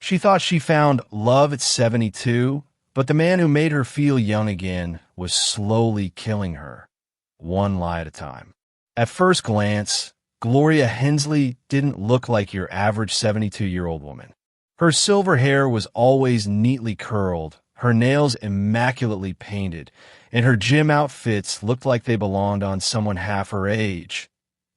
She thought she found love at 72, but the man who made her feel young again was slowly killing her, one lie at a time. At first glance, Gloria Hensley didn't look like your average 72-year-old woman. Her silver hair was always neatly curled, her nails immaculately painted, and her gym outfits looked like they belonged on someone half her age,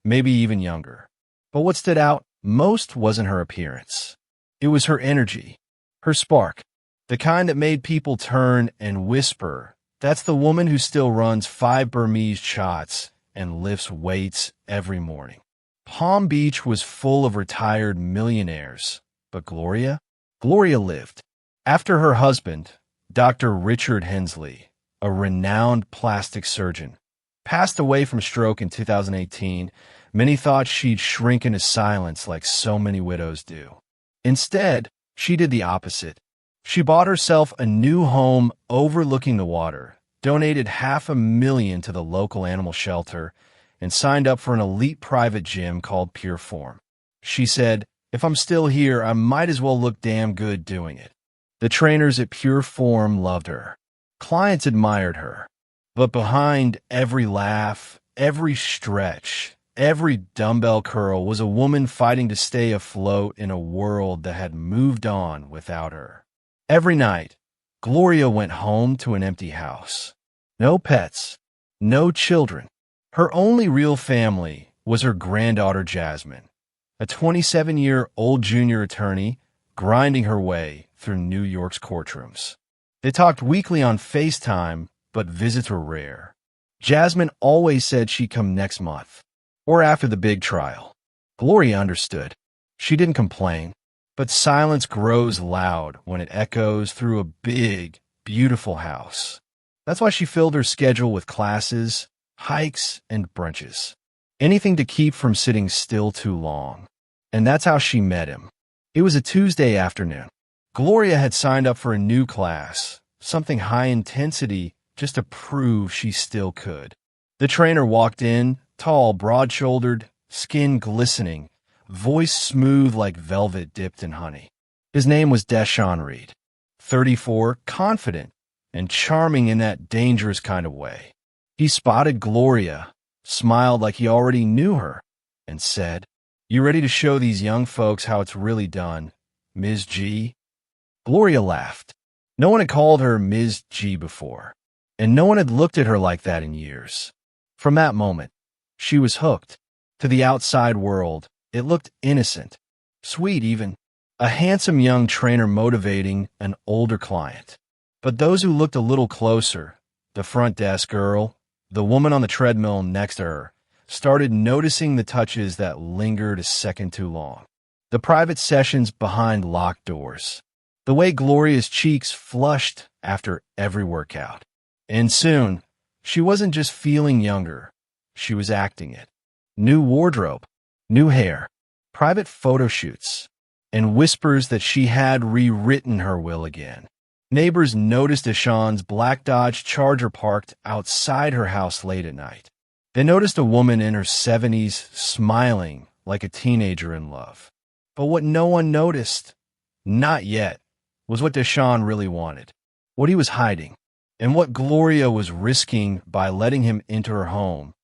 maybe even younger. But what stood out most wasn't her appearance. It was her energy, her spark, the kind that made people turn and whisper, "That's the woman who still runs 5 Burmese shots and lifts weights every morning." Palm Beach was full of retired millionaires, but Gloria lived. After her husband, Dr. Richard Hensley, a renowned plastic surgeon, passed away from stroke in 2018, many thought she'd shrink into silence like so many widows do. Instead, she did the opposite. She bought herself a new home overlooking the water, donated $500,000 to the local animal shelter, and signed up for an elite private gym called Pure Form. She said, "If I'm still here, I might as well look damn good doing it." The trainers at Pure Form loved her. Clients admired her. But behind every laugh, every stretch, every dumbbell curl was a woman fighting to stay afloat in a world that had moved on without her. Every night, Gloria went home to an empty house. No pets, no children. Her only real family was her granddaughter Jasmine, a 27-year-old junior attorney grinding her way through New York's courtrooms. They talked weekly on FaceTime, but visits were rare. Jasmine always said she'd come next month, or after the big trial. Gloria understood. She didn't complain, but silence grows loud when it echoes through a big, beautiful house. That's why she filled her schedule with classes, hikes, and brunches. Anything to keep from sitting still too long. And that's how she met him. It was a Tuesday afternoon. Gloria had signed up for a new class, something high intensity, just to prove she still could. The trainer walked in, tall, broad-shouldered, skin glistening, voice smooth like velvet dipped in honey. His name was Deshawn Reed, 34, confident, and charming in that dangerous kind of way. He spotted Gloria, smiled like he already knew her, and said, "You ready to show these young folks how it's really done, Ms. G?" Gloria laughed. No one had called her Ms. G before, and no one had looked at her like that in years. From that moment, she was hooked. To the outside world, it looked innocent, sweet even, a handsome young trainer motivating an older client. But those who looked a little closer, the front desk girl, the woman on the treadmill next to her, started noticing the touches that lingered a second too long. The private sessions behind locked doors. The way Gloria's cheeks flushed after every workout. And soon, she wasn't just feeling younger, she was acting it. New wardrobe, new hair, private photo shoots, and whispers that she had rewritten her will again. Neighbors noticed Deshawn's black Dodge Charger parked outside her house late at night. They noticed a woman in her 70s smiling like a teenager in love. But what no one noticed, not yet, was what Deshawn really wanted, what he was hiding, and what Gloria was risking by letting him into her home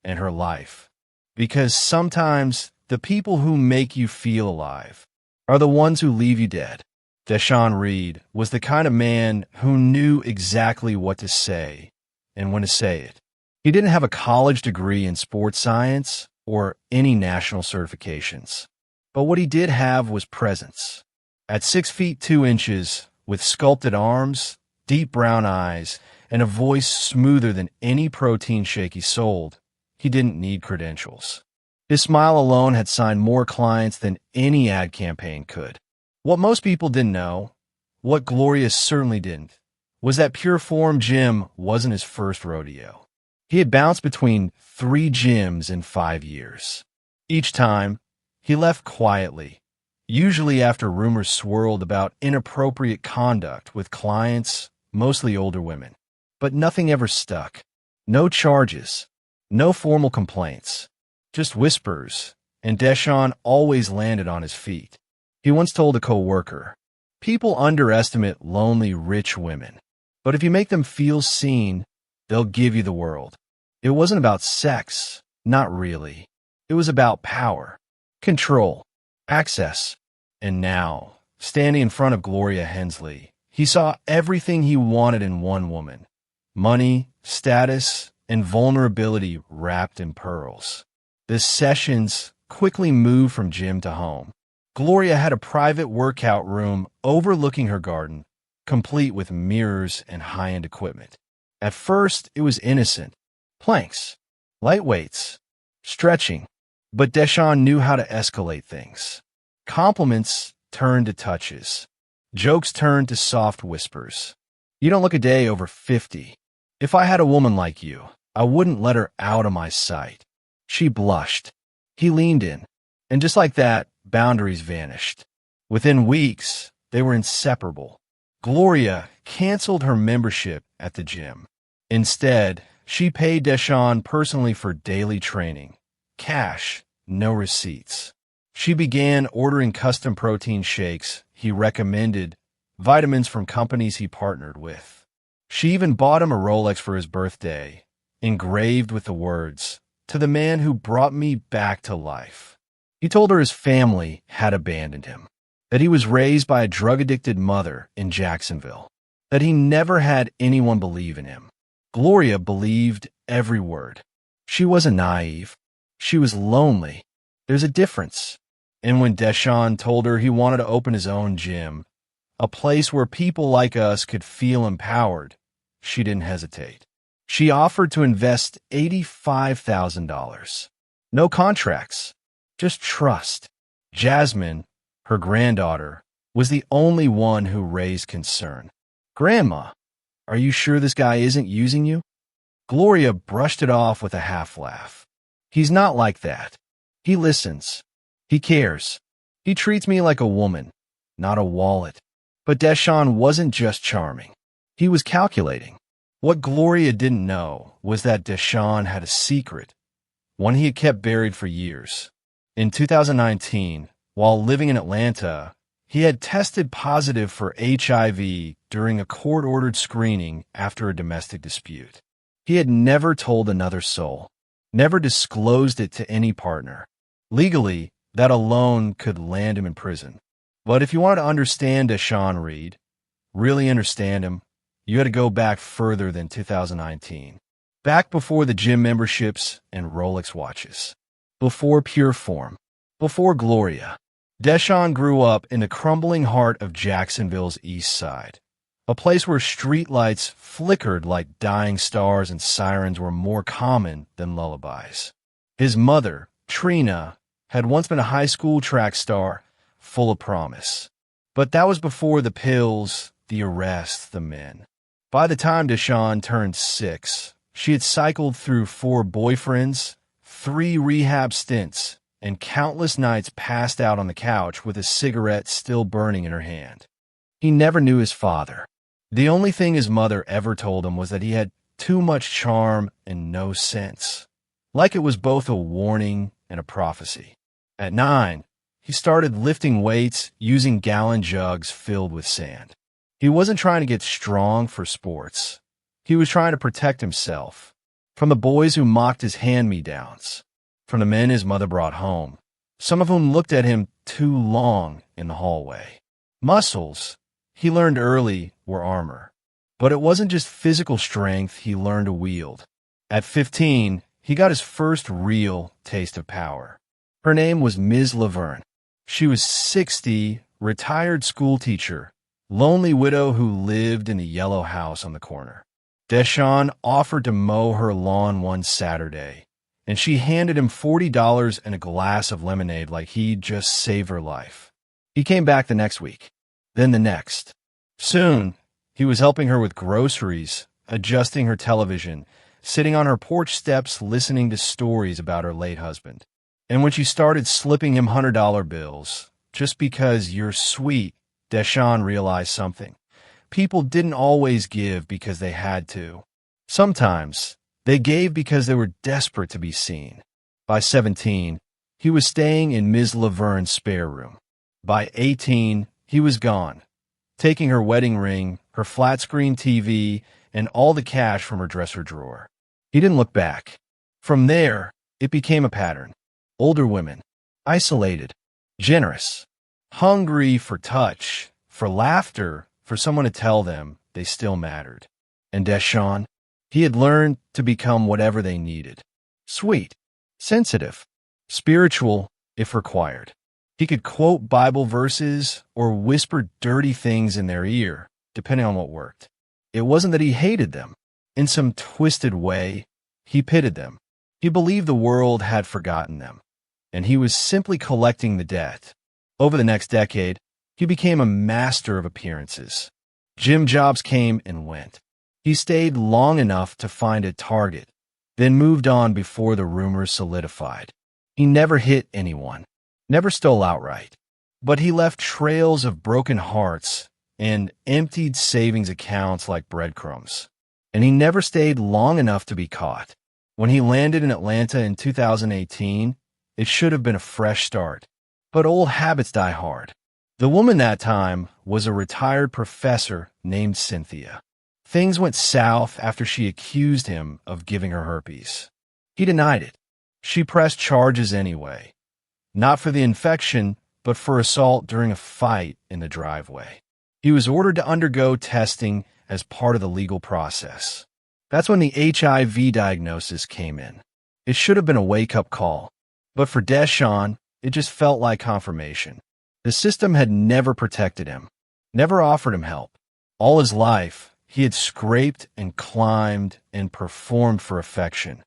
and her life. Because sometimes the people who make you feel alive are the ones who leave you dead. Deshawn Reed was the kind of man who knew exactly what to say and when to say it. He didn't have a college degree in sports science or any national certifications. But what he did have was presence. At 6 feet 2 inches, with sculpted arms, deep brown eyes, and a voice smoother than any protein shake he sold, he didn't need credentials. His smile alone had signed more clients than any ad campaign could. What most people didn't know, what Gloria certainly didn't, was that Pure Form Gym wasn't his first rodeo. He had bounced between 3 gyms in 5 years. Each time, he left quietly, usually after rumors swirled about inappropriate conduct with clients, mostly older women. But nothing ever stuck. No charges, no formal complaints, just whispers, and Deshawn always landed on his feet. He once told a coworker, People underestimate lonely, rich women. But if you make them feel seen, they'll give you the world. It wasn't about sex, not really. It was about power, control, access. And now, standing in front of Gloria Hensley, he saw everything he wanted in one woman: money, status, and vulnerability wrapped in pearls. The sessions quickly moved from gym to home. Gloria had a private workout room overlooking her garden, complete with mirrors and high-end equipment. At first, it was innocent. Planks, light weights, stretching. But Deshawn knew how to escalate things. Compliments turned to touches. Jokes turned to soft whispers. You don't look a day over 50. If I had a woman like you, I wouldn't let her out of my sight. She blushed. He leaned in. And just like that, boundaries vanished. Within weeks, they were inseparable. Gloria canceled her membership at the gym. Instead, she paid Deshawn personally for daily training. Cash, no receipts. She began ordering custom protein shakes he recommended, vitamins from companies he partnered with. She even bought him a Rolex for his birthday, engraved with the words, "To the man who brought me back to life." He told her his family had abandoned him, that he was raised by a drug-addicted mother in Jacksonville, that he never had anyone believe in him. Gloria believed every word. She wasn't naive. She was lonely. There's a difference. And when Deshawn told her he wanted to open his own gym, a place where people like us could feel empowered, she didn't hesitate. She offered to invest $85,000. No contracts, just trust. Jasmine, her granddaughter, was the only one who raised concern. "Grandma, are you sure this guy isn't using you?" Gloria brushed it off with a half-laugh. "He's not like that. He listens. He cares. He treats me like a woman, not a wallet." But Deshawn wasn't just charming. He was calculating. What Gloria didn't know was that Deshawn had a secret, one he had kept buried for years. In 2019, while living in Atlanta, he had tested positive for HIV during a court-ordered screening after a domestic dispute. He had never told another soul, never disclosed it to any partner. Legally, that alone could land him in prison. But if you wanted to understand Deshawn Reed, really understand him, you had to go back further than 2019. Back before the gym memberships and Rolex watches. Before Pure Form. Before Gloria. Deshawn grew up in the crumbling heart of Jacksonville's East Side, a place where streetlights flickered like dying stars and sirens were more common than lullabies. His mother, Trina, had once been a high school track star, full of promise. But that was before the pills, the arrests, the men. By the time Deshawn turned 6, she had cycled through 4 boyfriends, 3 rehab stints, and countless nights passed out on the couch with a cigarette still burning in her hand. He never knew his father. The only thing his mother ever told him was that he had too much charm and no sense, like it was both a warning and a prophecy. At 9, he started lifting weights using gallon jugs filled with sand. He wasn't trying to get strong for sports. He was trying to protect himself from the boys who mocked his hand-me-downs, from the men his mother brought home, some of whom looked at him too long in the hallway. Muscles, he learned early, were armor. But it wasn't just physical strength he learned to wield. At 15, he got his first real taste of power. Her name was Ms. Laverne. She was 60, retired schoolteacher, lonely widow who lived in the yellow house on the corner. Deshawn offered to mow her lawn one Saturday, and she handed him $40 and a glass of lemonade like he'd just saved her life. He came back the next week, then the next. Soon, he was helping her with groceries, adjusting her television, sitting on her porch steps listening to stories about her late husband. And when she started slipping him $100 bills, just because you're sweet, Deshawn realized something. People didn't always give because they had to. Sometimes, they gave because they were desperate to be seen. By 17, he was staying in Ms. Laverne's spare room. By 18, he was gone, taking her wedding ring, her flat-screen TV, and all the cash from her dresser drawer. He didn't look back. From there, it became a pattern. Older women, isolated, generous, hungry for touch, for laughter, for someone to tell them they still mattered. And Deshawn, he had learned to become whatever they needed. Sweet, sensitive, spiritual, if required. He could quote Bible verses or whisper dirty things in their ear, depending on what worked. It wasn't that he hated them. In some twisted way, he pitied them. He believed the world had forgotten them, and he was simply collecting the debt. Over the next decade, he became a master of appearances. Gym jobs came and went. He stayed long enough to find a target, then moved on before the rumors solidified. He never hit anyone, never stole outright, but he left trails of broken hearts and emptied savings accounts like breadcrumbs. And he never stayed long enough to be caught. When he landed in Atlanta in 2018, it should have been a fresh start. But old habits die hard. The woman that time was a retired professor named Cynthia. Things went south after she accused him of giving her herpes. He denied it. She pressed charges anyway. Not for the infection, but for assault during a fight in the driveway. He was ordered to undergo testing as part of the legal process. That's when the HIV diagnosis came in. It should have been a wake-up call. But for Deshawn, it just felt like confirmation. The system had never protected him, never offered him help. All his life, he had scraped and climbed and performed for affection,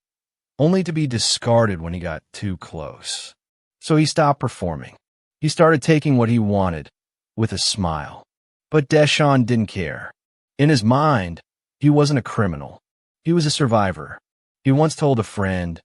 only to be discarded when he got too close. So he stopped performing. He started taking what he wanted, with a smile. But Deshawn didn't care. In his mind, he wasn't a criminal. He was a survivor. He once told a friend,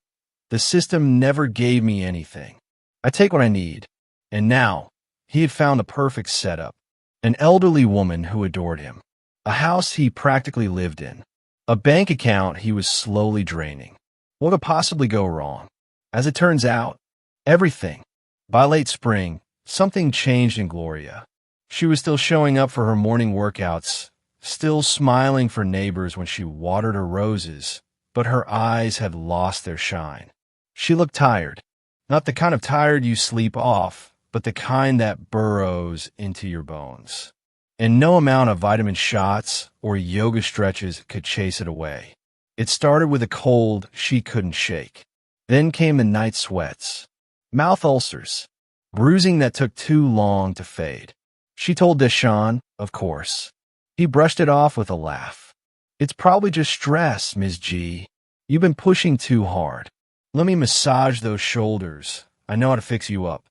"The system never gave me anything. I take what I need." And now, he had found the perfect setup. An elderly woman who adored him. A house he practically lived in. A bank account he was slowly draining. What could possibly go wrong? As it turns out, everything. By late spring, something changed in Gloria. She was still showing up for her morning workouts, still smiling for neighbors when she watered her roses, but her eyes had lost their shine. She looked tired. Not the kind of tired you sleep off, but the kind that burrows into your bones. And no amount of vitamin shots or yoga stretches could chase it away. It started with a cold she couldn't shake. Then came the night sweats, mouth ulcers, bruising that took too long to fade. She told Deshawn, of course. He brushed it off with a laugh. "It's probably just stress, Ms. G. You've been pushing too hard. Let me massage those shoulders. I know how to fix you up."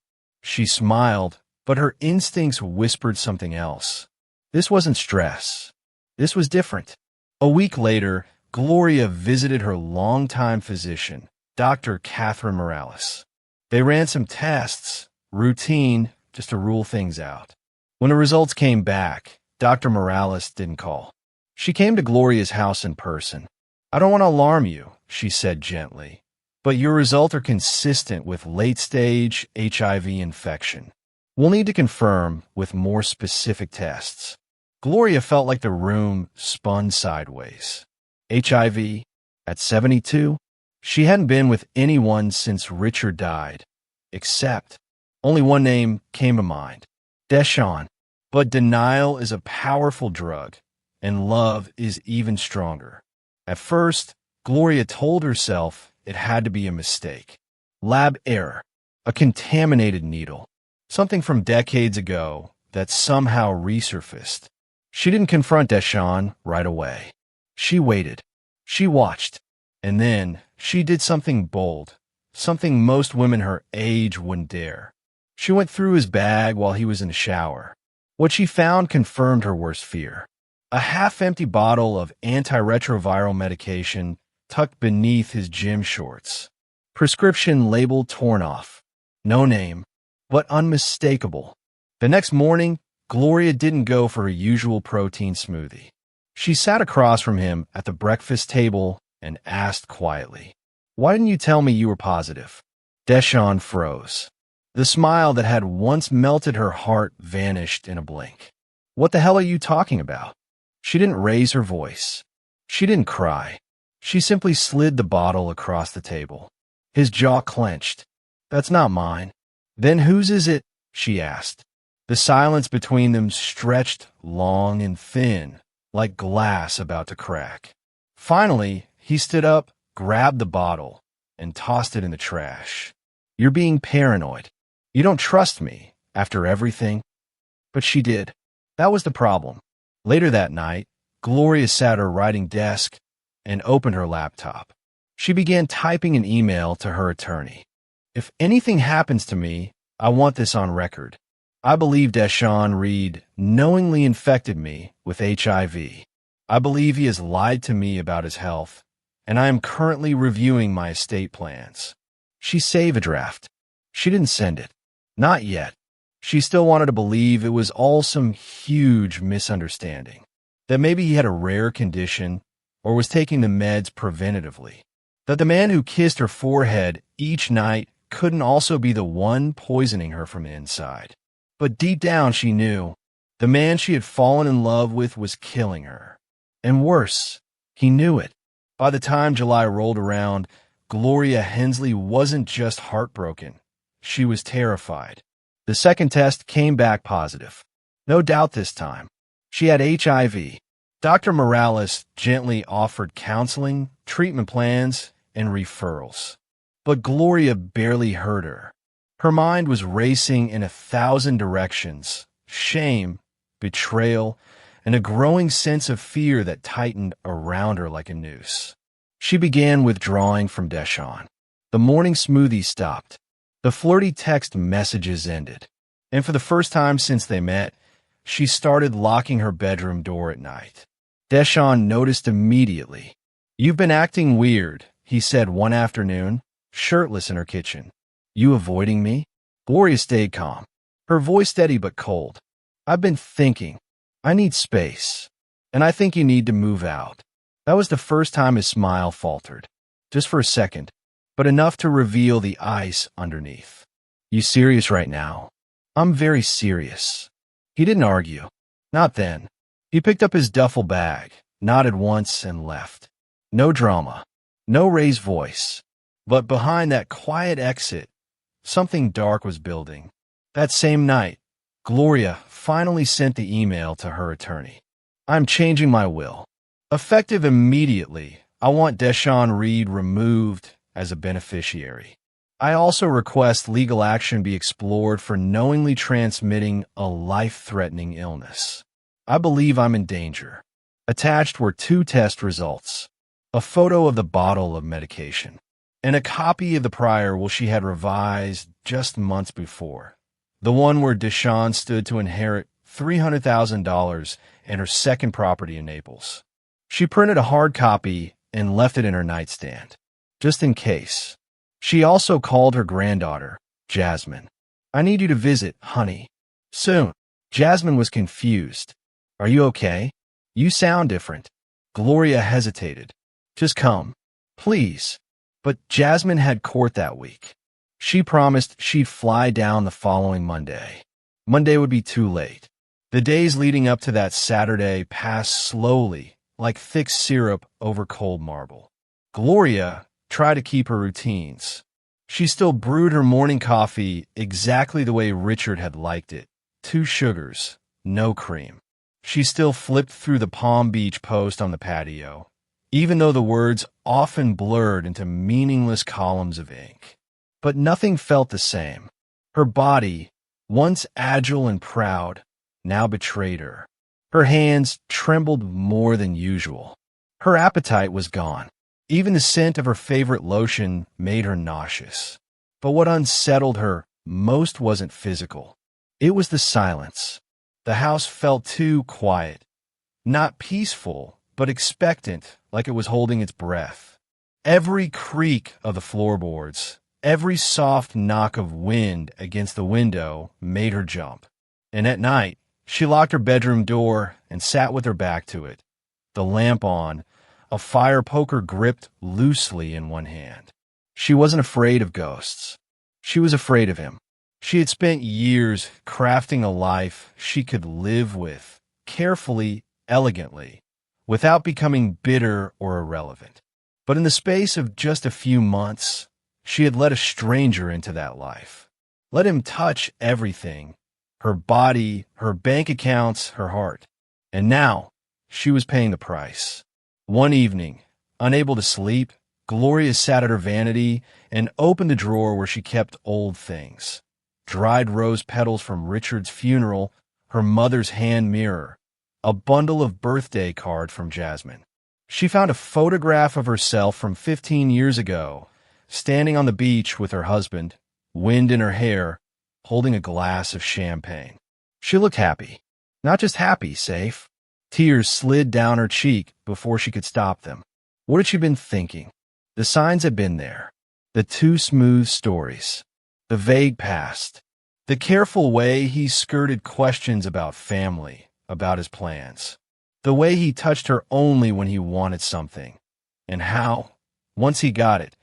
She smiled, but her instincts whispered something else. This wasn't stress. This was different. A week later, Gloria visited her longtime physician, Dr. Catherine Morales. They ran some tests, routine, just to rule things out. When the results came back, Dr. Morales didn't call. She came to Gloria's house in person. "I don't want to alarm you," she said gently, "but your results are consistent with late-stage HIV infection. We'll need to confirm with more specific tests." Gloria felt like the room spun sideways. HIV? At 72? She hadn't been with anyone since Richard died, except only one name came to mind. Deshawn. But denial is a powerful drug, and love is even stronger. At first, Gloria told herself it had to be a mistake. Lab error, a contaminated needle, something from decades ago that somehow resurfaced. She didn't confront Deshawn right away. She waited. She watched. And then she did something bold, something most women her age wouldn't dare. She went through his bag while he was in the shower. What she found confirmed her worst fear. A half-empty bottle of antiretroviral medication tucked beneath his gym shorts. Prescription label torn off. No name, but unmistakable. The next morning, Gloria didn't go for her usual protein smoothie. She sat across from him at the breakfast table and asked quietly, "Why didn't you tell me you were positive?" Deshawn froze. The smile that had once melted her heart vanished in a blink. What the hell are you talking about? She didn't raise her voice. She didn't cry. She simply slid the bottle across the table. His jaw clenched. That's not mine. Then whose is it? She asked. The silence between them stretched long and thin, like glass about to crack. Finally, he stood up, grabbed the bottle, and tossed it in the trash. You're being paranoid. You don't trust me, after everything. But she did. That was the problem. Later that night, Gloria sat at her writing desk and opened her laptop. She began typing an email to her attorney. If anything happens to me, I want this on record. I believe Deshawn Reed knowingly infected me with HIV. I believe he has lied to me about his health, and I am currently reviewing my estate plans. She saved a draft. She didn't send it. Not yet. She still wanted to believe it was all some huge misunderstanding, that maybe he had a rare condition or was taking the meds preventatively, that the man who kissed her forehead each night couldn't also be the one poisoning her from the inside. But deep down she knew the man she had fallen in love with was killing her. And worse, he knew it. By the time July rolled around, Gloria Hensley wasn't just heartbroken. She was terrified. The second test came back positive. No doubt this time. She had HIV. Dr. Morales gently offered counseling, treatment plans, and referrals. But Gloria barely heard her. Her mind was racing in 1,000 directions. Shame, betrayal, and a growing sense of fear that tightened around her like a noose. She began withdrawing from Deshawn. The morning smoothie stopped. The flirty text messages ended. And for the first time since they met, she started locking her bedroom door at night. Deshawn noticed immediately. You've been acting weird, he said one afternoon, shirtless in her kitchen. You avoiding me? Gloria stayed calm, her voice steady but cold. I've been thinking. I need space. And I think you need to move out. That was the first time his smile faltered. Just for a second, but enough to reveal the ice underneath. You serious right now? I'm very serious. He didn't argue. Not then. He picked up his duffel bag, nodded once, and left. No drama. No raised voice. But behind that quiet exit, something dark was building. That same night, Gloria finally sent the email to her attorney. I'm changing my will. Effective immediately, I want Deshawn Reed removed as a beneficiary. I also request legal action be explored for knowingly transmitting a life-threatening illness. I believe I'm in danger. Attached were 2 test results, a photo of the bottle of medication, and a copy of the prior will she had revised just months before, the one where Deshawn stood to inherit $300,000 and her second property in Naples. She printed a hard copy and left it in her nightstand, just in case. She also called her granddaughter, Jasmine. I need you to visit, honey. Soon. Jasmine was confused. Are you okay? You sound different. Gloria hesitated. Just come. Please. But Jasmine had court that week. She promised she'd fly down the following Monday. Monday would be too late. The days leading up to that Saturday passed slowly, like thick syrup over cold marble. Gloria tried to keep her routines. She still brewed her morning coffee exactly the way Richard had liked it. 2 sugars, no cream. She still flipped through the Palm Beach post on the patio, even though the words often blurred into meaningless columns of ink. But nothing felt the same. Her body, once agile and proud, now betrayed her. Her hands trembled more than usual. Her appetite was gone. Even the scent of her favorite lotion made her nauseous. But what unsettled her most wasn't physical. It was the silence. The house felt too quiet. Not peaceful, but expectant, like it was holding its breath. Every creak of the floorboards, every soft knock of wind against the window made her jump. And at night, she locked her bedroom door and sat with her back to it, the lamp on, a fire poker gripped loosely in one hand. She wasn't afraid of ghosts. She was afraid of him. She had spent years crafting a life she could live with carefully, elegantly, without becoming bitter or irrelevant. But in the space of just a few months, she had let a stranger into that life. Let him touch everything, her body, her bank accounts, her heart. And now, she was paying the price. One evening, unable to sleep, Gloria sat at her vanity and opened the drawer where she kept old things. Dried rose petals from Richard's funeral, her mother's hand mirror, a bundle of birthday cards from Jasmine. She found a photograph of herself from 15 years ago, standing on the beach with her husband, wind in her hair, holding a glass of champagne. She looked happy. Not just happy, safe. Tears slid down her cheek before she could stop them. What had she been thinking? The signs had been there. The too smooth stories. The vague past. The careful way he skirted questions about family, about his plans. The way he touched her only when he wanted something. And how, once he got it,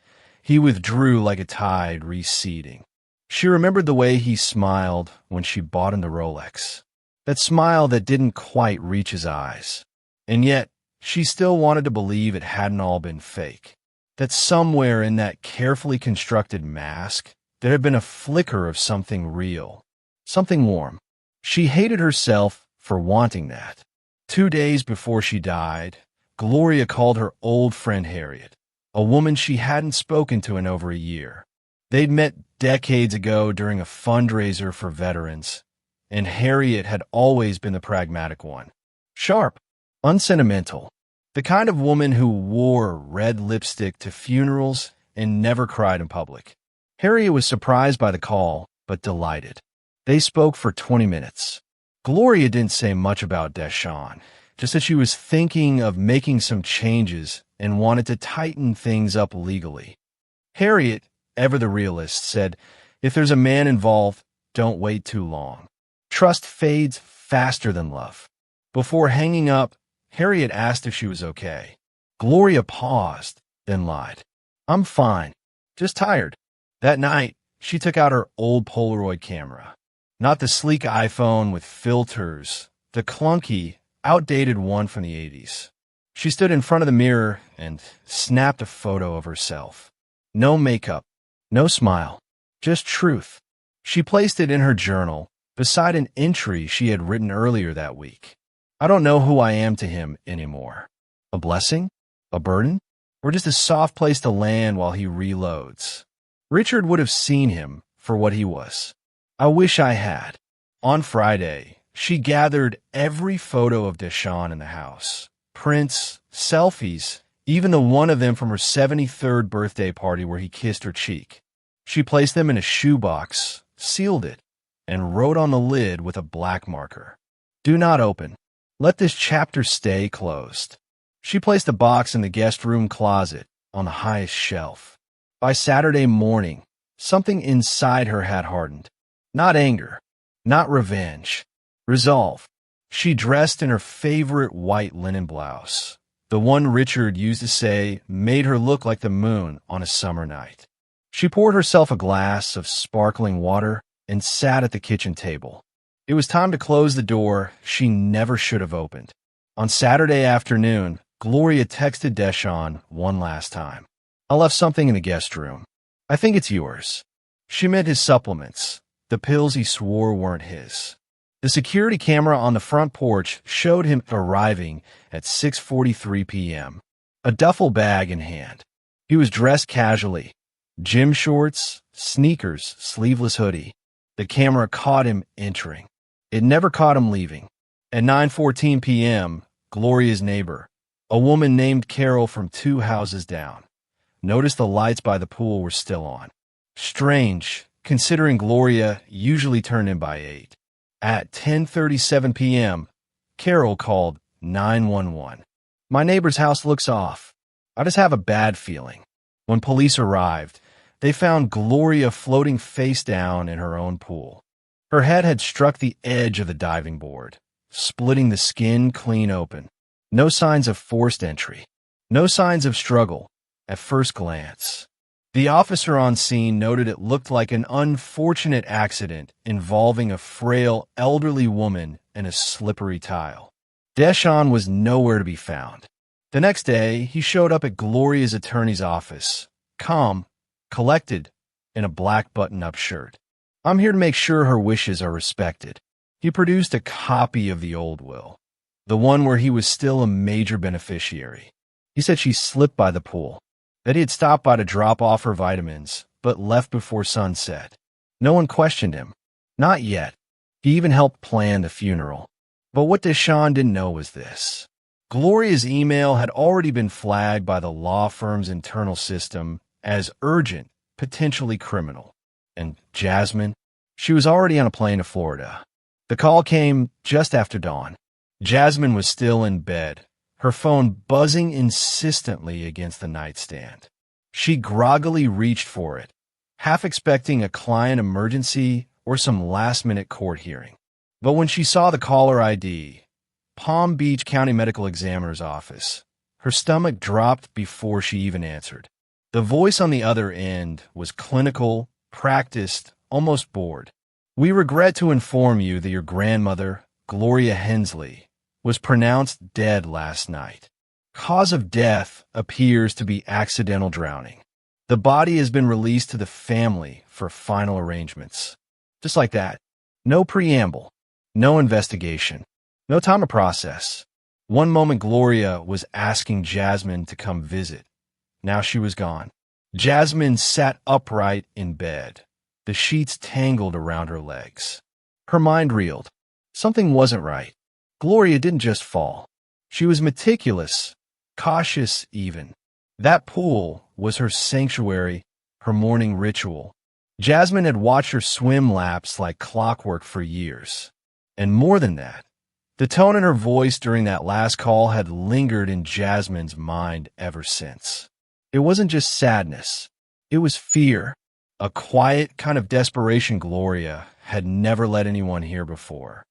he withdrew like a tide receding. She remembered the way he smiled when she bought him the Rolex. That smile that didn't quite reach his eyes. And yet, she still wanted to believe it hadn't all been fake. That somewhere in that carefully constructed mask, there had been a flicker of something real. Something warm. She hated herself for wanting that. 2 days before she died, Gloria called her old friend Harriet, a woman she hadn't spoken to in over a year. They'd met decades ago during a fundraiser for veterans, and Harriet had always been the pragmatic one. Sharp, unsentimental, the kind of woman who wore red lipstick to funerals and never cried in public. Harriet was surprised by the call, but delighted. They spoke for 20 minutes. Gloria didn't say much about Deshawn, just that she was thinking of making some changes and wanted to tighten things up legally. Harriet, ever the realist, said, if there's a man involved, don't wait too long. Trust fades faster than love. Before hanging up, Harriet asked if she was okay. Gloria paused, then lied. I'm fine, just tired. That night, she took out her old Polaroid camera. Not the sleek iPhone with filters, the clunky, outdated one from the 80s. She stood in front of the mirror and snapped a photo of herself. No makeup, no smile, just truth. She placed it in her journal, beside an entry she had written earlier that week. I don't know who I am to him anymore. A blessing? A burden? Or just a soft place to land while he reloads? Richard would have seen him for what he was. I wish I had. On Friday, she gathered every photo of Deshawn in the house. Prints, selfies, even the one of them from her 73rd birthday party where he kissed her cheek. She placed them in a shoebox, sealed it, and wrote on the lid with a black marker. Do not open. Let this chapter stay closed. She placed the box in the guest room closet on the highest shelf. By Saturday morning, something inside her had hardened. Not anger, not revenge, resolve. She dressed in her favorite white linen blouse, the one Richard used to say made her look like the moon on a summer night. She poured herself a glass of sparkling water and sat at the kitchen table. It was time to close the door she never should have opened. On Saturday afternoon, Gloria texted Deshawn one last time. I left something in the guest room. I think it's yours. She meant his supplements, the pills he swore weren't his. The security camera on the front porch showed him arriving at 6:43 p.m., a duffel bag in hand. He was dressed casually, gym shorts, sneakers, sleeveless hoodie. The camera caught him entering. It never caught him leaving. At 9:14 p.m., Gloria's neighbor, a woman named Carol from 2 houses down, noticed the lights by the pool were still on. Strange, considering Gloria usually turned in by 8. At 10:37 p.m., Carol called 911. My neighbor's house looks off. I just have a bad feeling. When police arrived, they found Gloria floating face down in her own pool. Her head had struck the edge of the diving board, splitting the skin clean open. No signs of forced entry. No signs of struggle, at first glance. The officer on scene noted it looked like an unfortunate accident involving a frail, elderly woman and a slippery tile. Deshawn was nowhere to be found. The next day, he showed up at Gloria's attorney's office, calm, collected, in a black button-up shirt. "I'm here to make sure her wishes are respected." He produced a copy of the old will, the one where he was still a major beneficiary. He said she slipped by the pool, that he had stopped by to drop off her vitamins, but left before sunset. No one questioned him. Not yet. He even helped plan the funeral. But what Deshawn didn't know was this. Gloria's email had already been flagged by the law firm's internal system as urgent, potentially criminal. And Jasmine? She was already on a plane to Florida. The call came just after dawn. Jasmine was still in bed, her phone buzzing insistently against the nightstand. She groggily reached for it, half expecting a client emergency or some last-minute court hearing. But when she saw the caller ID, Palm Beach County Medical Examiner's Office, her stomach dropped before she even answered. The voice on the other end was clinical, practiced, almost bored. "We regret to inform you that your grandmother, Gloria Hensley, was pronounced dead last night. Cause of death appears to be accidental drowning. The body has been released to the family for final arrangements." Just like that. No preamble. No investigation. No time to process. One moment Gloria was asking Jasmine to come visit. Now she was gone. Jasmine sat upright in bed, the sheets tangled around her legs. Her mind reeled. Something wasn't right. Gloria didn't just fall. She was meticulous, cautious even. That pool was her sanctuary, her morning ritual. Jasmine had watched her swim laps like clockwork for years. And more than that, the tone in her voice during that last call had lingered in Jasmine's mind ever since. It wasn't just sadness. It was fear, a quiet kind of desperation Gloria had never let anyone hear before.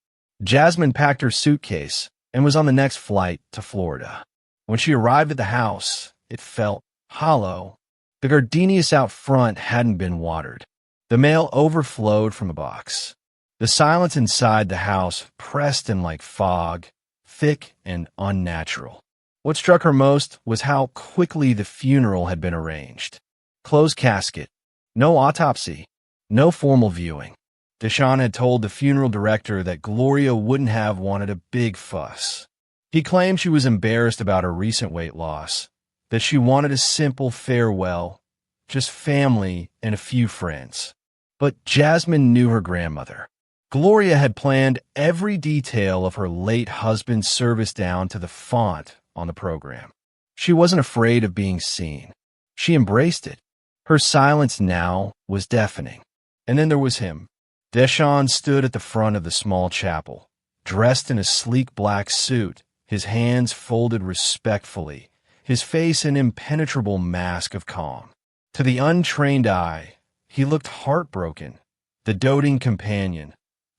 Jasmine packed her suitcase and was on the next flight to Florida. When she arrived at the house, it felt hollow. The gardenias out front hadn't been watered. The mail overflowed from the box. The silence inside the house pressed in like fog, thick and unnatural. What struck her most was how quickly the funeral had been arranged. Closed casket, no autopsy, no formal viewing. Deshawn had told the funeral director that Gloria wouldn't have wanted a big fuss. He claimed she was embarrassed about her recent weight loss, that she wanted a simple farewell, just family and a few friends. But Jasmine knew her grandmother. Gloria had planned every detail of her late husband's service down to the font on the program. She wasn't afraid of being seen. She embraced it. Her silence now was deafening. And then there was him. Deshawn stood at the front of the small chapel, dressed in a sleek black suit, his hands folded respectfully, his face an impenetrable mask of calm. To the untrained eye, he looked heartbroken, the doting companion,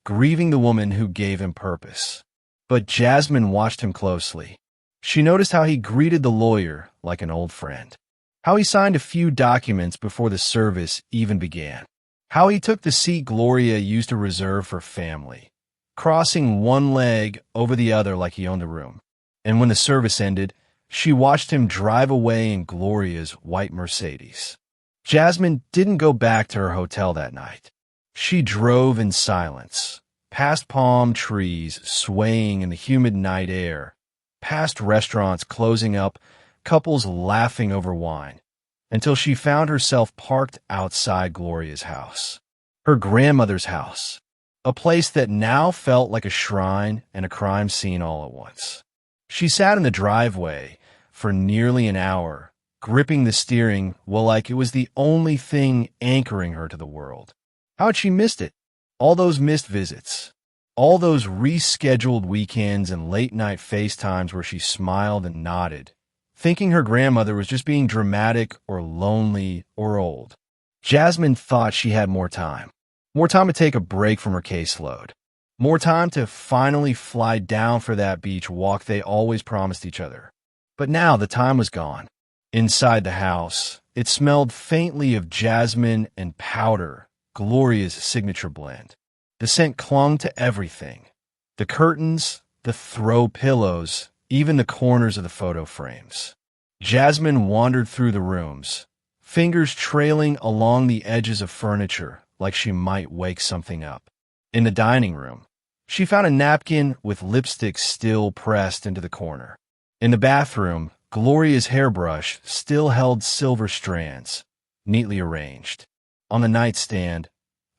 grieving the woman who gave him purpose. But Jasmine watched him closely. She noticed how he greeted the lawyer like an old friend, how he signed a few documents before the service even began, how he took the seat Gloria used to reserve for family, crossing one leg over the other like he owned the room. And when the service ended, she watched him drive away in Gloria's white Mercedes. Jasmine didn't go back to her hotel that night. She drove in silence, past palm trees swaying in the humid night air, past restaurants closing up, couples laughing over wine, until she found herself parked outside Gloria's house. Her grandmother's house, a place that now felt like a shrine and a crime scene all at once. She sat in the driveway for nearly an hour, gripping the steering like it was the only thing anchoring her to the world. How had she missed it? All those missed visits. All those rescheduled weekends and late-night FaceTimes where she smiled and nodded, thinking her grandmother was just being dramatic or lonely or old. Jasmine thought she had more time to take a break from her caseload, more time to finally fly down for that beach walk they always promised each other. But now the time was gone. Inside the house, it smelled faintly of jasmine and powder, Gloria's signature blend. The scent clung to everything. The curtains, the throw pillows, even the corners of the photo frames. Jasmine wandered through the rooms, fingers trailing along the edges of furniture like she might wake something up. In the dining room, she found a napkin with lipstick still pressed into the corner. In the bathroom, Gloria's hairbrush still held silver strands, neatly arranged. On the nightstand,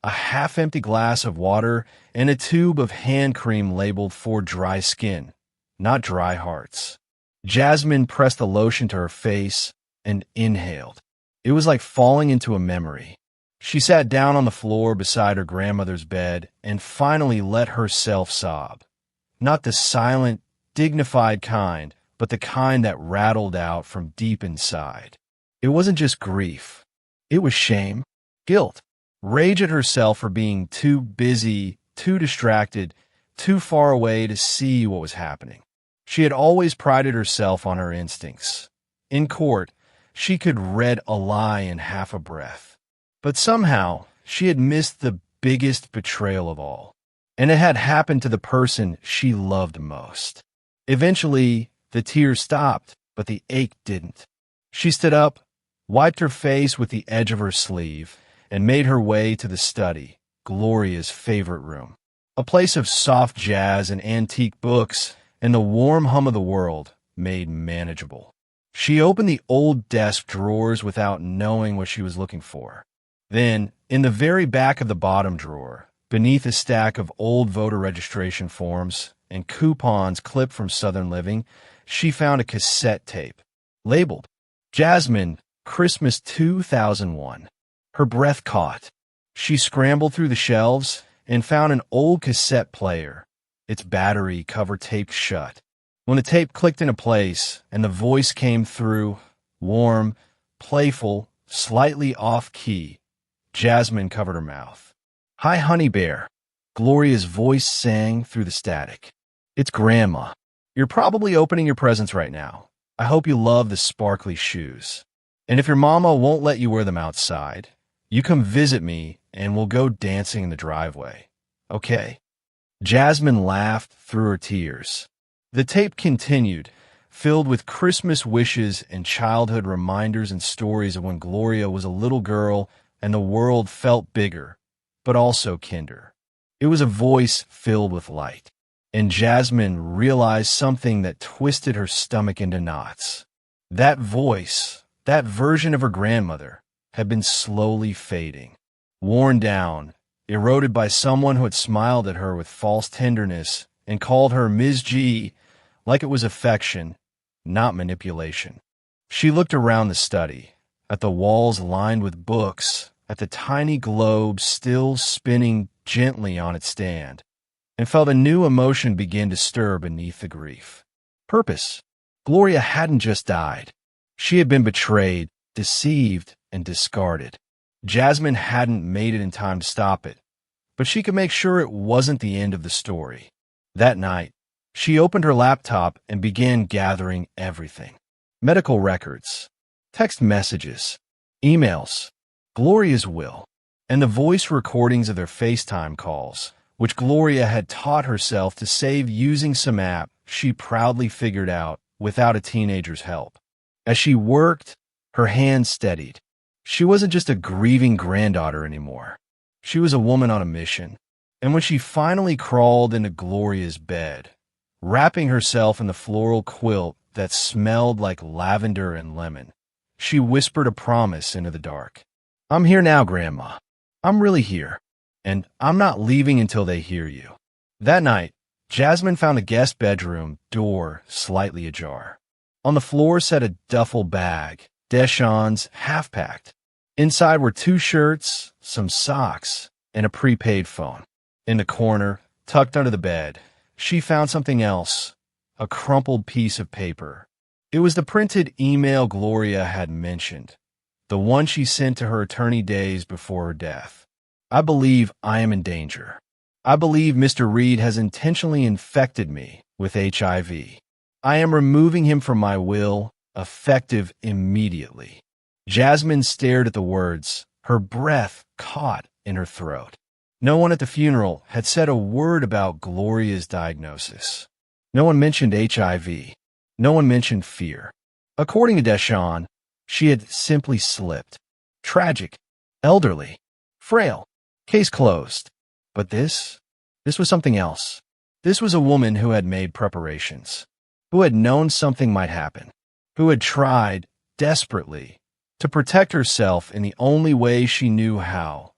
a half-empty glass of water and a tube of hand cream labeled for dry skin, not dry hearts. Jasmine pressed the lotion to her face and inhaled. It was like falling into a memory. She sat down on the floor beside her grandmother's bed and finally let herself sob. Not the silent, dignified kind, but the kind that rattled out from deep inside. It wasn't just grief. It was shame, guilt, rage at herself for being too busy, too distracted, too far away to see what was happening. She had always prided herself on her instincts. In court, she could read a lie in half a breath. But somehow, she had missed the biggest betrayal of all. And it had happened to the person she loved most. Eventually, the tears stopped, but the ache didn't. She stood up, wiped her face with the edge of her sleeve, and made her way to the study, Gloria's favorite room. A place of soft jazz and antique books and the warm hum of the world made manageable. She opened the old desk drawers without knowing what she was looking for. Then, in the very back of the bottom drawer, beneath a stack of old voter registration forms and coupons clipped from Southern Living, she found a cassette tape, labeled Jasmine, Christmas 2001. Her breath caught. She scrambled through the shelves and found an old cassette player, its battery cover taped shut. When the tape clicked into place and the voice came through, warm, playful, slightly off-key, Jasmine covered her mouth. "Hi, Honey Bear," Gloria's voice sang through the static. "It's Grandma. You're probably opening your presents right now. I hope you love the sparkly shoes. And if your mama won't let you wear them outside, you come visit me and we'll go dancing in the driveway. Okay?" Jasmine laughed through her tears. The tape continued, filled with Christmas wishes and childhood reminders and stories of when Gloria was a little girl and the world felt bigger, but also kinder. It was a voice filled with light, and Jasmine realized something that twisted her stomach into knots. That voice, that version of her grandmother, had been slowly fading, worn down, eroded by someone who had smiled at her with false tenderness and called her Ms. G like it was affection, not manipulation. She looked around the study, at the walls lined with books, at the tiny globe still spinning gently on its stand, and felt a new emotion begin to stir beneath the grief. Purpose. Gloria hadn't just died. She had been betrayed, deceived, and discarded. Jasmine hadn't made it in time to stop it, but she could make sure it wasn't the end of the story. That night, she opened her laptop and began gathering everything. Medical records, text messages, emails, Gloria's will, and the voice recordings of their FaceTime calls, which Gloria had taught herself to save using some app she proudly figured out without a teenager's help. As she worked, her hands steadied. She wasn't just a grieving granddaughter anymore. She was a woman on a mission. And when she finally crawled into Gloria's bed, wrapping herself in the floral quilt that smelled like lavender and lemon, she whispered a promise into the dark. "I'm here now, Grandma. I'm really here. And I'm not leaving until they hear you." That night, Jasmine found the guest bedroom door slightly ajar. On the floor sat a duffel bag, Deshawn's half-packed. Inside were 2 shirts, some socks, and a prepaid phone. In the corner, tucked under the bed, she found something else, a crumpled piece of paper. It was the printed email Gloria had mentioned, the one she sent to her attorney days before her death. "I believe I am in danger. I believe Mr. Reed has intentionally infected me with HIV. I am removing him from my will, effective immediately." Jasmine stared at the words, her breath caught in her throat. No one at the funeral had said a word about Gloria's diagnosis. No one mentioned HIV. No one mentioned fear. According to Deshawn, she had simply slipped. Tragic. Elderly. Frail. Case closed. But this was something else. This was a woman who had made preparations, who had known something might happen, who had tried, desperately, to protect herself in the only way she knew how,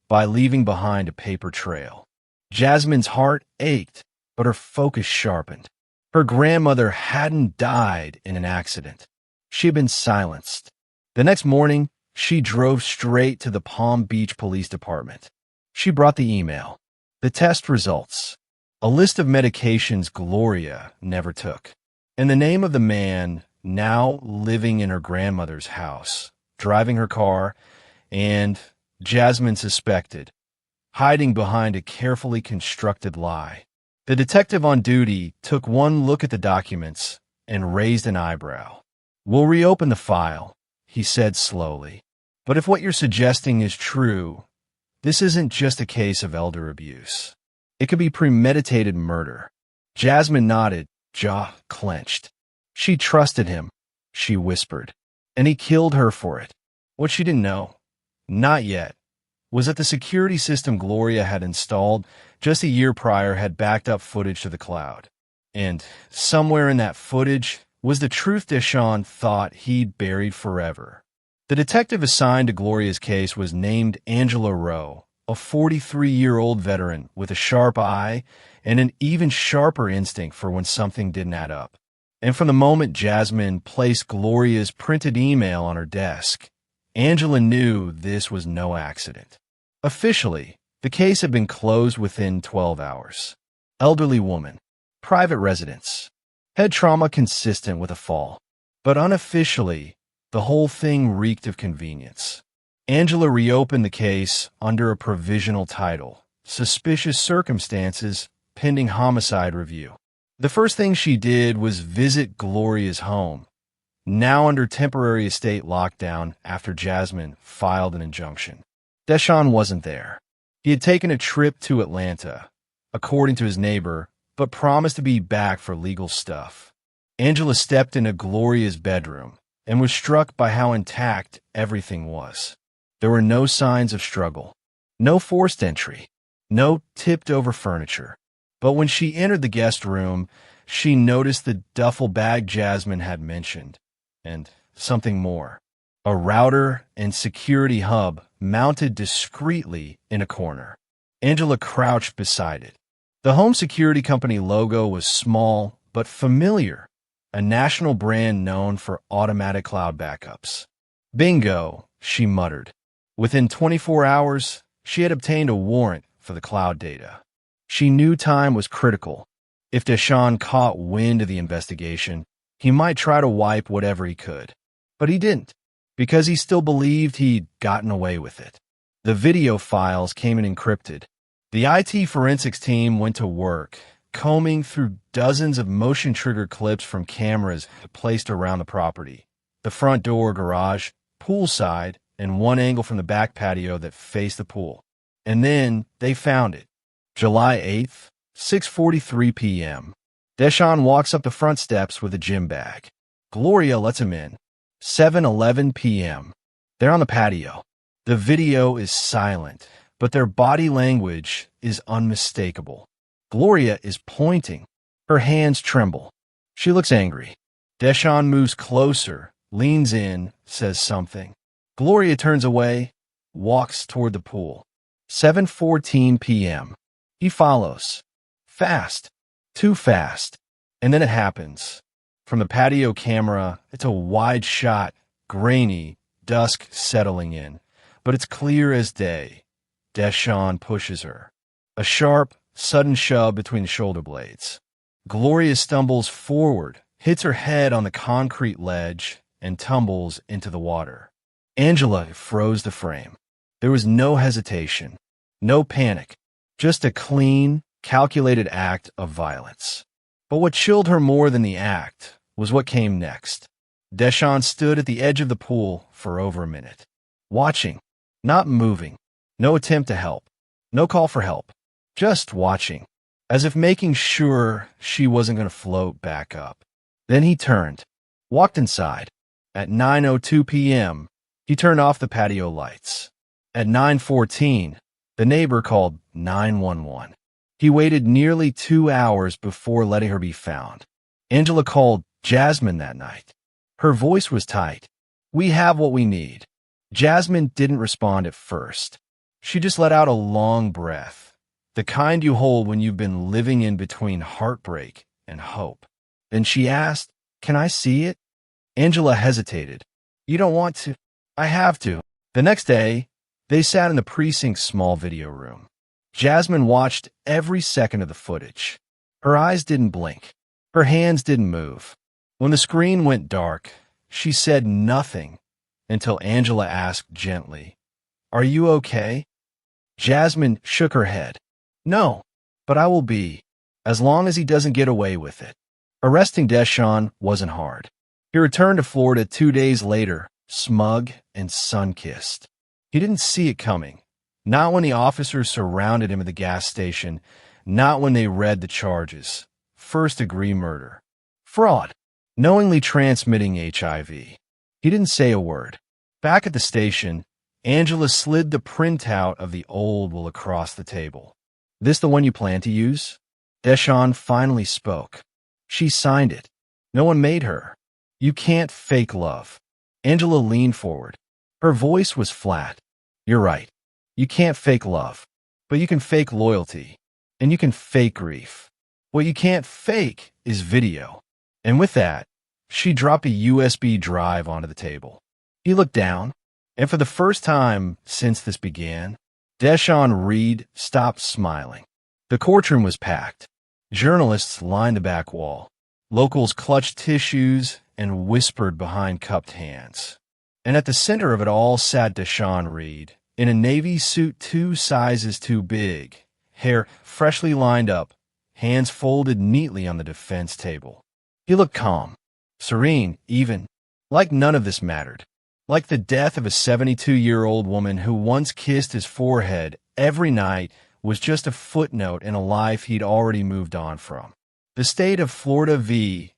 by leaving behind a paper trail. Jasmine's heart ached, but her focus sharpened. Her grandmother hadn't died in an accident. She had been silenced. The next morning, she drove straight to the Palm Beach Police Department. She brought the email, the test results, a list of medications Gloria never took, and the name of the man now living in her grandmother's house, driving her car, and, Jasmine suspected, hiding behind a carefully constructed lie. The detective on duty took one look at the documents and raised an eyebrow. "We'll reopen the file," he said slowly. "But if what you're suggesting is true, this isn't just a case of elder abuse. It could be premeditated murder." Jasmine nodded, jaw clenched. She trusted him, she whispered, and he killed her for it. What she didn't know, not yet, was that the security system Gloria had installed just a year prior had backed up footage to the cloud. And somewhere in that footage was the truth Deshawn thought he'd buried forever. The detective assigned to Gloria's case was named Angela Rowe, a 43-year-old veteran with a sharp eye and an even sharper instinct for when something didn't add up. And from the moment Jasmine placed Gloria's printed email on her desk, Angela knew this was no accident. Officially, the case had been closed within 12 hours. Elderly woman, private residence, head trauma consistent with a fall. But unofficially, the whole thing reeked of convenience. Angela reopened the case under a provisional title, Suspicious Circumstances, Pending Homicide Review. The first thing she did was visit Gloria's home, now under temporary estate lockdown after Jasmine filed an injunction. Deshawn wasn't there. He had taken a trip to Atlanta, according to his neighbor, but promised to be back for legal stuff. Angela stepped into Gloria's bedroom and was struck by how intact everything was. There were no signs of struggle, no forced entry, no tipped-over furniture. But when she entered the guest room, she noticed the duffel bag Jasmine had mentioned, and something more. A router and security hub mounted discreetly in a corner. Angela crouched beside it. The home security company logo was small but familiar, a national brand known for automatic cloud backups. "Bingo," she muttered. Within 24 hours, she had obtained a warrant for the cloud data. She knew time was critical. If Deshawn caught wind of the investigation, he might try to wipe whatever he could. But he didn't, because he still believed he'd gotten away with it. The video files came in encrypted. The IT forensics team went to work, combing through dozens of motion-trigger clips from cameras placed around the property. The front door, garage, poolside, and one angle from the back patio that faced the pool. And then they found it. July 8th, 6:43 p.m. Deshawn walks up the front steps with a gym bag. Gloria lets him in. 7:11 p.m. They're on the patio. The video is silent, but their body language is unmistakable. Gloria is pointing. Her hands tremble. She looks angry. Deshawn moves closer, leans in, says something. Gloria turns away, walks toward the pool. 7:14 p.m. He follows. Fast. Too fast. And then it happens. From the patio camera, it's a wide shot, grainy, dusk settling in. But it's clear as day. Deshawn pushes her. A sharp, sudden shove between the shoulder blades. Gloria stumbles forward, hits her head on the concrete ledge, and tumbles into the water. Angela froze the frame. There was no hesitation, no panic, just a clean, calculated act of violence. But what chilled her more than the act was what came next. Deshawn stood at the edge of the pool for over a minute, watching, not moving, no attempt to help, no call for help, just watching. as if making sure she wasn't going to float back up. Then he turned, walked inside. At 9:02 p.m., he turned off the patio lights. At 9:14, the neighbor called 911. He waited nearly 2 hours before letting her be found. Angela called Jasmine that night. Her voice was tight. "We have what we need." Jasmine didn't respond at first. She just let out a long breath, the kind you hold when you've been living in between heartbreak and hope. Then she asked, "Can I see it?" Angela hesitated. "You don't want to?" "I have to." The next day, they sat in the precinct's small video room. Jasmine watched every second of the footage. Her eyes didn't blink. Her hands didn't move. When the screen went dark, she said nothing until Angela asked gently, "Are you okay?" Jasmine shook her head. "No, but I will be, as long as he doesn't get away with it." Arresting Deshawn wasn't hard. He returned to Florida 2 days later, smug and sun-kissed. He didn't see it coming. Not when the officers surrounded him at the gas station, not when they read the charges. First-degree murder. Fraud. Knowingly transmitting HIV. He didn't say a word. Back at the station, Angela slid the printout of the old will across the table. "This the one you plan to use?" Deshawn finally spoke. She signed it. No one made her. "You can't fake love." Angela leaned forward. Her voice was flat. "You're right. You can't fake love. But you can fake loyalty. And you can fake grief. What you can't fake is video." And with that, she dropped a USB drive onto the table. He looked down, and for the first time since this began, Deshawn Reed stopped smiling. The courtroom was packed. Journalists lined the back wall. Locals clutched tissues and whispered behind cupped hands. And at the center of it all sat Deshawn Reed, in a navy suit 2 sizes too big, hair freshly lined up, hands folded neatly on the defense table. He looked calm, serene even, like none of this mattered. Like the death of a 72-year-old woman who once kissed his forehead every night was just a footnote in a life he'd already moved on from. The state of Florida v.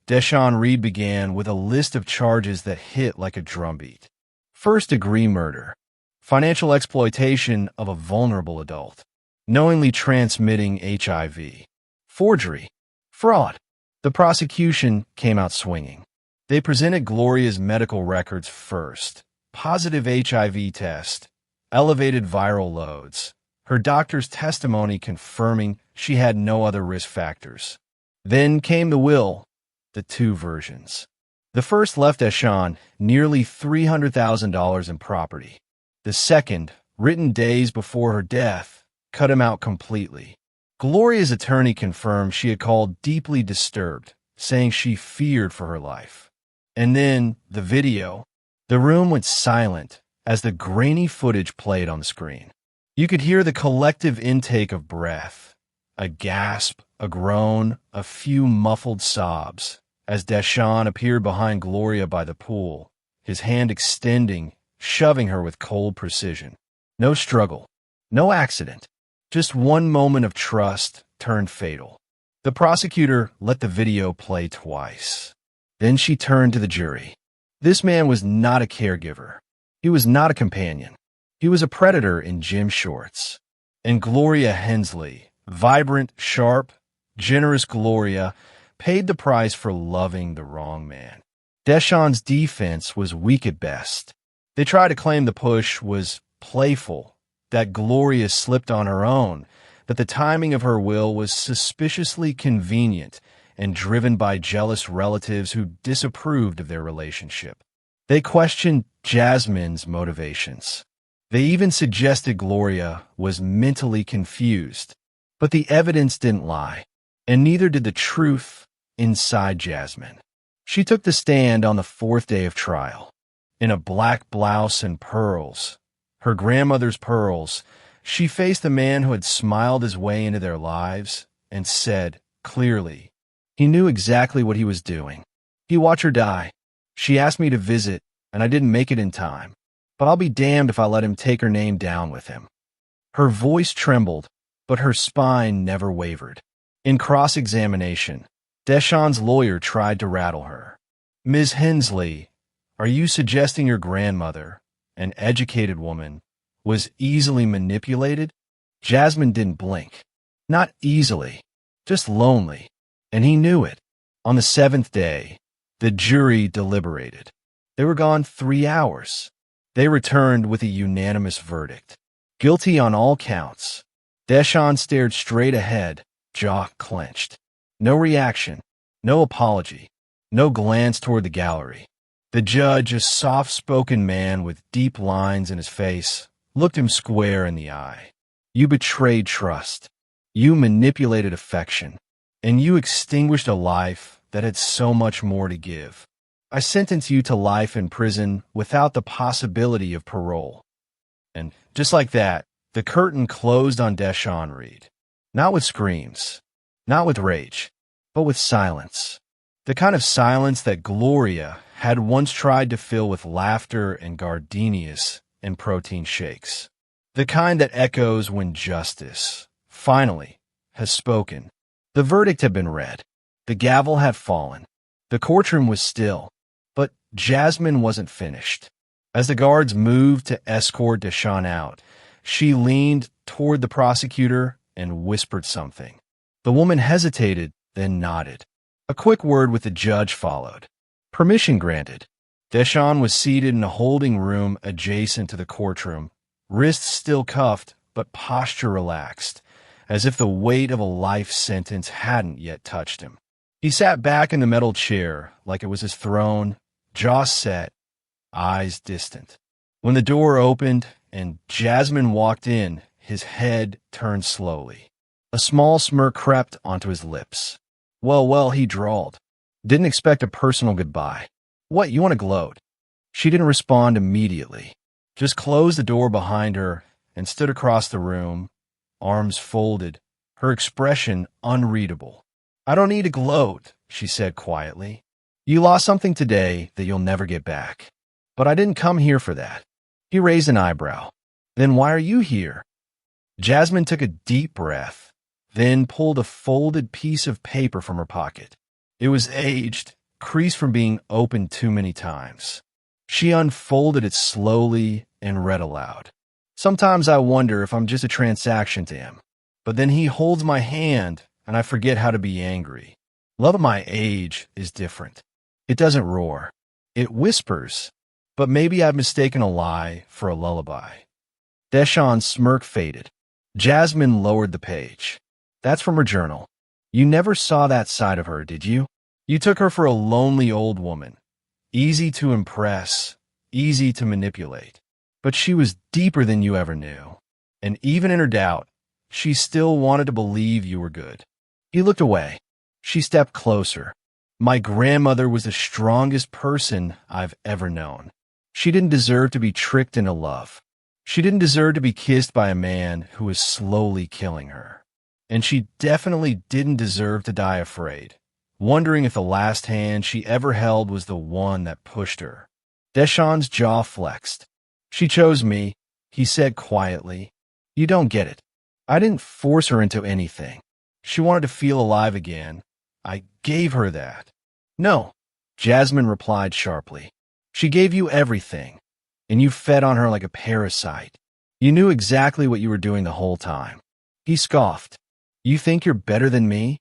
Deshawn Reed began with a list of charges that hit like a drumbeat. First-degree murder, financial exploitation of a vulnerable adult, knowingly transmitting HIV, forgery, fraud. The prosecution came out swinging. They presented Gloria's medical records first. Positive HIV test, elevated viral loads, her doctor's testimony confirming she had no other risk factors. Then came the will, the 2 versions. The first left Deshawn nearly $300,000 in property. The second, written days before her death, cut him out completely. Gloria's attorney confirmed she had called deeply disturbed, saying she feared for her life. And then, the video. The room went silent as the grainy footage played on the screen. You could hear the collective intake of breath, a gasp, a groan, a few muffled sobs, as Deshawn appeared behind Gloria by the pool, his hand extending, shoving her with cold precision. No struggle, no accident, just one moment of trust turned fatal. The prosecutor let the video play twice. Then she turned to the jury. This man was not a caregiver. He was not a companion. He was a predator in gym shorts. And Gloria Hensley, vibrant, sharp, generous Gloria, paid the price for loving the wrong man. Deshawn's defense was weak at best. They tried to claim the push was playful, that Gloria slipped on her own, that the timing of her will was suspiciously convenient and driven by jealous relatives who disapproved of their relationship. They questioned Jasmine's motivations. They even suggested Gloria was mentally confused. But the evidence didn't lie, and neither did the truth inside Jasmine. She took the stand on the 4th day of trial. In a black blouse and pearls, her grandmother's pearls, she faced the man who had smiled his way into their lives and said, clearly, he knew exactly what he was doing. He watched her die. She asked me to visit, and I didn't make it in time. But I'll be damned if I let him take her name down with him. Her voice trembled, but her spine never wavered. In cross-examination, Deshawn's lawyer tried to rattle her. "Ms. Hensley, are you suggesting your grandmother, an educated woman, was easily manipulated?" Jasmine didn't blink. Not easily, just lonely. And he knew it. On the 7th day, the jury deliberated. They were gone 3 hours. They returned with a unanimous verdict. Guilty on all counts. Deshawn stared straight ahead, jaw clenched. No reaction, no apology, no glance toward the gallery. The judge, a soft-spoken man with deep lines in his face, looked him square in the eye. "You betrayed trust. You manipulated affection. And you extinguished a life that had so much more to give. I sentence you to life in prison without the possibility of parole." And just like that, the curtain closed on Deshawn Reed. Not with screams, not with rage, but with silence. The kind of silence that Gloria had once tried to fill with laughter and gardenias and protein shakes. The kind that echoes when justice, finally, has spoken. The verdict had been read. The gavel had fallen. The courtroom was still. But Jasmine wasn't finished. As the guards moved to escort Deshawn out, she leaned toward the prosecutor and whispered something. The woman hesitated, then nodded. A quick word with the judge followed. Permission granted. Deshawn was seated in a holding room adjacent to the courtroom, wrists still cuffed, but posture relaxed, as if the weight of a life sentence hadn't yet touched him. He sat back in the metal chair like it was his throne, jaw set, eyes distant. When the door opened and Jasmine walked in, his head turned slowly. A small smirk crept onto his lips. Well, he drawled. Didn't expect a personal goodbye. "What, you want to gloat?" She didn't respond immediately, just closed the door behind her and stood across the room, arms folded, her expression unreadable. "I don't need to gloat," she said quietly. "You lost something today that you'll never get back. But I didn't come here for that." He raised an eyebrow. "Then why are you here?" Jasmine took a deep breath, then pulled a folded piece of paper from her pocket. It was aged, creased from being opened too many times. She unfolded it slowly and read aloud. "Sometimes I wonder if I'm just a transaction to him. But then he holds my hand and I forget how to be angry. Love at my age is different. It doesn't roar. It whispers. But maybe I've mistaken a lie for a lullaby." Deshawn's smirk faded. Jasmine lowered the page. "That's from her journal. You never saw that side of her, did you? You took her for a lonely old woman. Easy to impress, easy to manipulate. But she was deeper than you ever knew. And even in her doubt, she still wanted to believe you were good." He looked away. She stepped closer. "My grandmother was the strongest person I've ever known. She didn't deserve to be tricked into love. She didn't deserve to be kissed by a man who was slowly killing her. And she definitely didn't deserve to die afraid, wondering if the last hand she ever held was the one that pushed her." Deshawn's jaw flexed. "She chose me," he said quietly. "You don't get it. I didn't force her into anything. She wanted to feel alive again. I gave her that." "No," Jasmine replied sharply. "She gave you everything, and you fed on her like a parasite. You knew exactly what you were doing the whole time." He scoffed. "You think you're better than me?"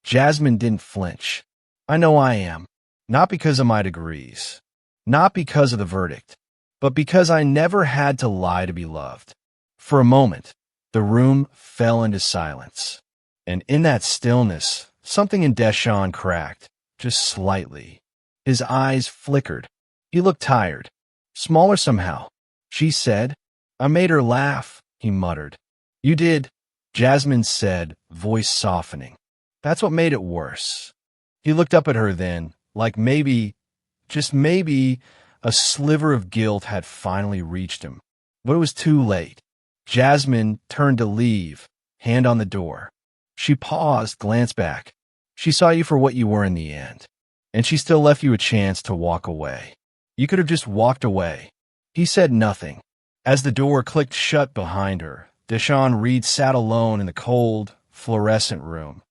Jasmine didn't flinch. "I know I am. Not because of my degrees. Not because of the verdict. But because I never had to lie to be loved." For a moment, the room fell into silence. And in that stillness, something in Deshawn cracked, just slightly. His eyes flickered. He looked tired. Smaller somehow. "She said." "I made her laugh," he muttered. "You did," Jasmine said, voice softening. "That's what made it worse." He looked up at her then, like maybe, just maybe, a sliver of guilt had finally reached him. But it was too late. Jasmine turned to leave, hand on the door. She paused, glanced back. "She saw you for what you were in the end. And she still left you a chance to walk away. You could have just walked away." He said nothing. As the door clicked shut behind her, Deshawn Reed sat alone in the cold, fluorescent room.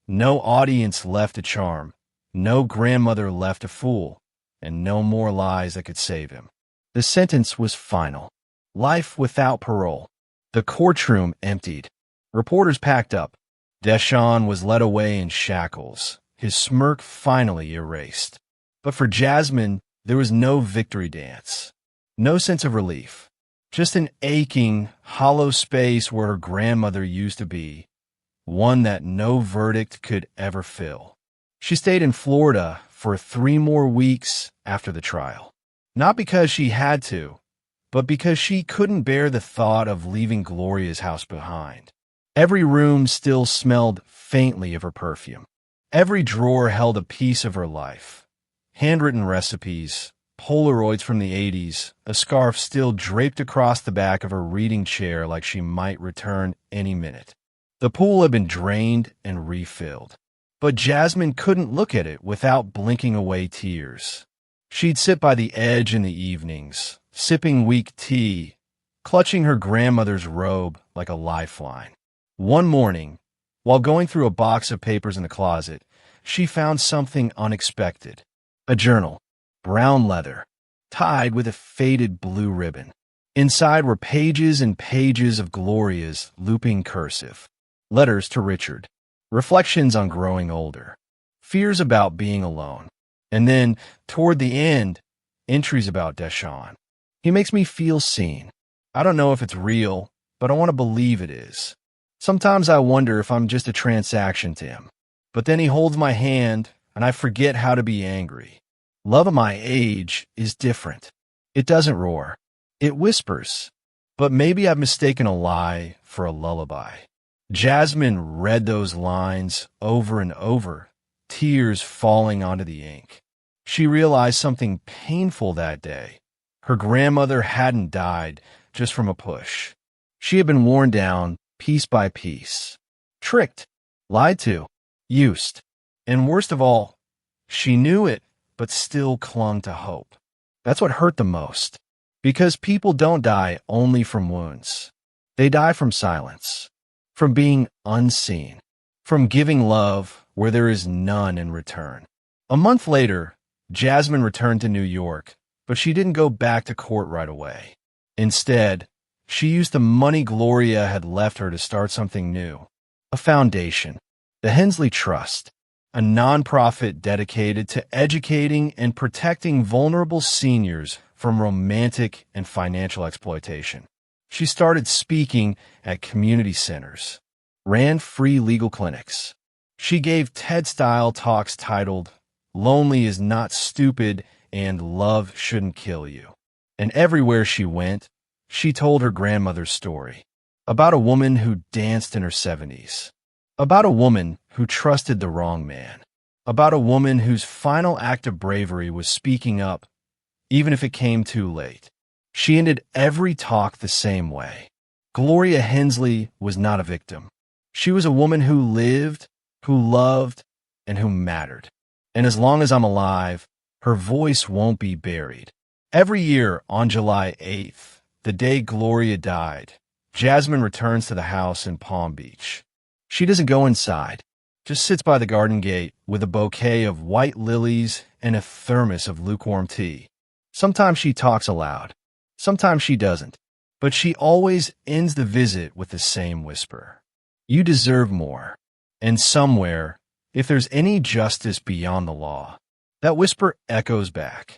No audience left to charm, no grandmother left to fool, and no more lies that could save him. The sentence was final. Life without parole. The courtroom emptied. Reporters packed up. Deshawn was led away in shackles, his smirk finally erased. But for Jasmine, there was no victory dance. No sense of relief. Just an aching, hollow space where her grandmother used to be, one that no verdict could ever fill. She stayed in Florida for 3 more weeks after the trial. Not because she had to, but because she couldn't bear the thought of leaving Gloria's house behind. Every room still smelled faintly of her perfume. Every drawer held a piece of her life. Handwritten recipes, Polaroids from the 80s, a scarf still draped across the back of her reading chair like she might return any minute. The pool had been drained and refilled. But Jasmine couldn't look at it without blinking away tears. She'd sit by the edge in the evenings, sipping weak tea, clutching her grandmother's robe like a lifeline. One morning, while going through a box of papers in the closet, she found something unexpected. A journal, brown leather, tied with a faded blue ribbon. Inside were pages and pages of Gloria's looping cursive. Letters to Richard. Reflections on growing older. Fears about being alone. And then, toward the end, entries about Deshawn. He makes me feel seen. I don't know if it's real, but I want to believe it is. Sometimes I wonder if I'm just a transaction to him. But then he holds my hand, and I forget how to be angry. Love at my age is different. It doesn't roar. It whispers. But maybe I've mistaken a lie for a lullaby. Jasmine read those lines over and over, tears falling onto the ink. She realized something painful that day. Her grandmother hadn't died just from a push. She had been worn down piece by piece, tricked, lied to, used. And worst of all, she knew it, but still clung to hope. That's what hurt the most. Because people don't die only from wounds. They die from silence, from being unseen, from giving love where there is none in return. A month later, Jasmine returned to New York, but she didn't go back to court right away. Instead, she used the money Gloria had left her to start something new. A foundation, the Hensley Trust, a nonprofit dedicated to educating and protecting vulnerable seniors from romantic and financial exploitation. She started speaking at community centers, ran free legal clinics. She gave TED-style talks titled, "Lonely is Not Stupid and Love Shouldn't Kill You." And everywhere she went, she told her grandmother's story, about a woman who danced in her 70s, about a woman who trusted the wrong man, about a woman whose final act of bravery was speaking up, even if it came too late. She ended every talk the same way. Gloria Hensley was not a victim. She was a woman who lived, who loved, and who mattered. And as long as I'm alive, her voice won't be buried. Every year on July 8th, the day Gloria died, Jasmine returns to the house in Palm Beach. She doesn't go inside, just sits by the garden gate with a bouquet of white lilies and a thermos of lukewarm tea. Sometimes she talks aloud. Sometimes she doesn't. But she always ends the visit with the same whisper. You deserve more. And somewhere, if there's any justice beyond the law, that whisper echoes back.